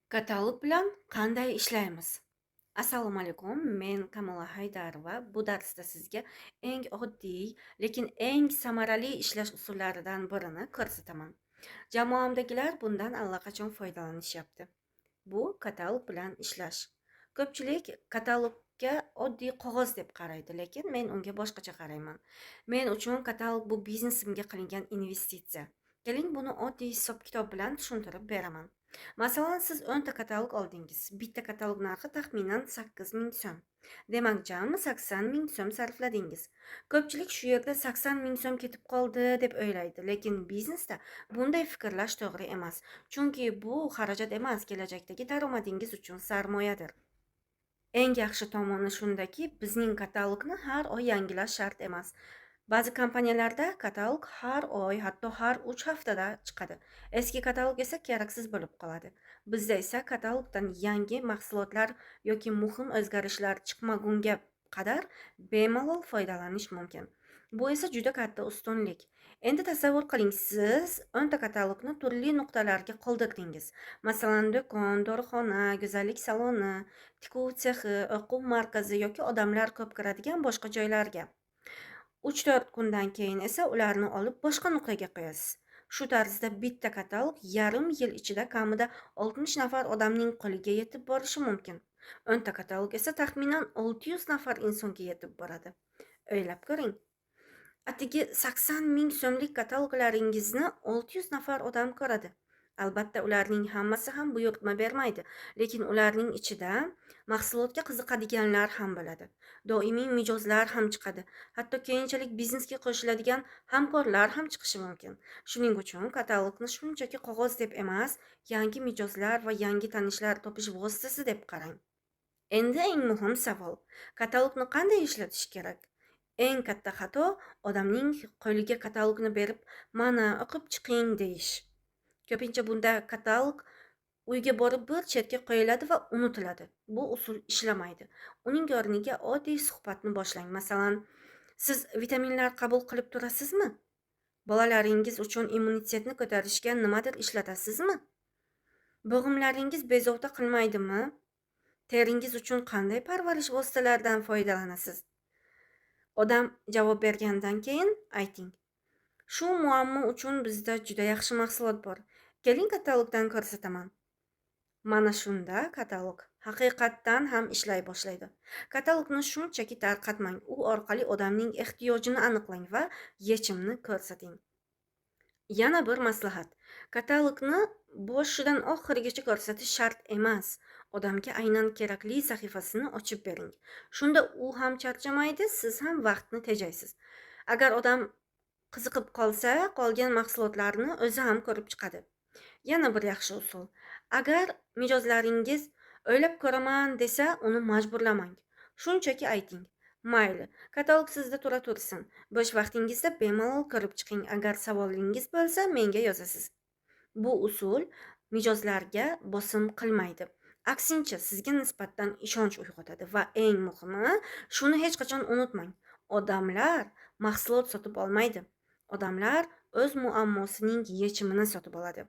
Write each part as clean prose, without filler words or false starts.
Katalog bilan qanday ishlaymiz? Assalomu alaykum. Men Kamala Haydarova. Bu darsda sizga eng oddiy, lekin eng samarali ishlash usullaridan birini ko'rsataman. Jamoamdagilar bundan allaqachon foydalanishyapti. Bu katalog bilan ishlash. Ko'pchilik katalogga oddiy qog'oz deb qaraydi, lekin men unga boshqacha qarayman. Men uchun katalog bu biznesimga qilingan investitsiya. Keling, buni oddiy hisob-kitob bilan tushuntirib beraman. Masalan, siz 10 ta katalog oldingiz. Bitta katalog narxi taxminan 8 ming so'm. Demak, jami 80 ming so'm sarfladingiz. Ko'pchilik shu yerda 80 ming so'm ketib qoldi deb o'ylaydi, lekin biznesda bunday fikrlash to'g'ri emas. Chunki bu xarajat emas, kelajakdagi daromadingiz uchun sarmoyadir. Eng yaxshi tomoni shundaki, bizning katalogni har oy yangilash shart emas. Ba'zi kompaniyalarda katalog har oy, hatto har 3 haftada chiqadi. Eski katalog esa keraksiz bo'lib qoladi. Bizda esa katalogdan yangi mahsulotlar yoki muhim o'zgarishlar chiqmagunga qadar bemalol foydalanish mumkin. Bu esa juda katta ustunlik. Endi tasavvur qiling, siz 10 ta katalogni turli nuqtalarga qoldirdingiz. Masalan, do'kon, dorixona, go'zallik saloni, tikuv sexi, o'quv markazi yoki odamlar ko'p kiradigan boshqa joylarga. 3-4 kundan keyin esa ularni olib boshqa nuqtaga qo'yasiz. Shu tarzda bitta katalog yarim yil ichida kamida 60 nafar odamning qo'liga yetib borishi mumkin. 10 ta katalog esa taxminan 600 nafar insonga yetib boradi. O'ylab ko'ring. Atigi 80 ming so'mlik kataloglaringizni 600 nafar odam ko'radi. Albatta, ularning hammasi ham buyurtma bermaydi, lekin ularning ichida mahsulotga qiziqadiganlar ham bo'ladi. Doimiy mijozlar ham chiqadi. Hatto keyinchalik biznesga qo'shiladigan hamkorlar ham chiqishi mumkin. Shuning uchun katalogni shunchaki qog'oz deb emas, yangi mijozlar va yangi tanishlar topish vositasi deb qarang. Endi eng muhim savol: katalogni qanday ishlatish kerak? Eng katta xato odamning qo'liga katalogni berib, "Mana, o'qib chiqing" deyish. Ko'pincha bunda katalog uyga borib bir chetga qo'yiladi va unutiladi. Bu usul ishlamaydi. Uning o'rniga oddiy suhbatni boshlang. Masalan, siz vitaminlar qabul qilib turasizmi? Bolalaringiz uchun immunitetni ko'tarishga nimadir ishlatasizmi? Bo'g'imlaringiz bezovta qilmaydimi? Teringiz uchun qanday parvarish vositalaridan foydalanasiz? Odam javob bergandan keyin ayting: "Shu muammo uchun bizda juda yaxshi mahsulot bor. Keling, katalogdan ko'rsataman." Mana shunda katalog haqiqatdan ham ishlay boshlaydi. Katalogni shunchaki tarqatmang, u orqali odamning ehtiyojini aniqlang va yechimni ko'rsating. Yana bir maslahat: katalogni boshidan oxirigacha ko'rsatish shart emas. Odamga aynan kerakli sahifasini ochib bering. Shunda u ham charchamaydi, siz ham vaqtni tejaysiz. Agar odam qiziqib qolsa, qolgan mahsulotlarni o'zi ham ko'rib chiqadi. Yana bir yaxshi usul: agar mijozlaringiz "o'ylab ko'raman" desa, uni majburlamang. Shunchaki ayting: "Mayli, katalog sizda tura tursin. Bo'sh vaqtingizda bemalol ko'rib chiqing. Agar savolingiz bo'lsa, menga yozasiz." Bu usul mijozlarga bosim qilmaydi. Aksincha, sizga nisbatan ishonch uyg'otadi va eng muhimi, shuni hech qachon unutmang: odamlar mahsulot sotib olmaydi. Odamlar o'z muammosining yechimini sotib oladi.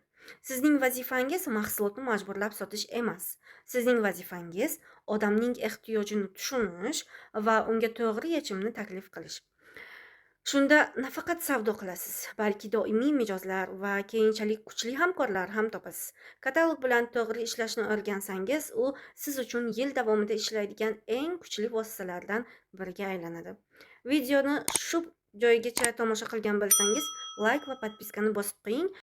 Sizning vazifangiz mahsulotni majburlab sotish emas. Sizning vazifangiz odamning ehtiyojini tushunish va unga to'g'ri yechimni taklif qilish. Shunda nafaqat savdo qilasiz, balki doimiy mijozlar va keyinchalik kuchli hamkorlar ham topasiz. Katalog bilan to'g'ri ishlashni o'rgansangiz, u siz uchun yil davomida ishlaydigan eng kuchli vositalardan biriga aylanadi. Videoni shu joygacha tomosha qilgan bo'lsangiz, like va podpiskani bosib qo'ying.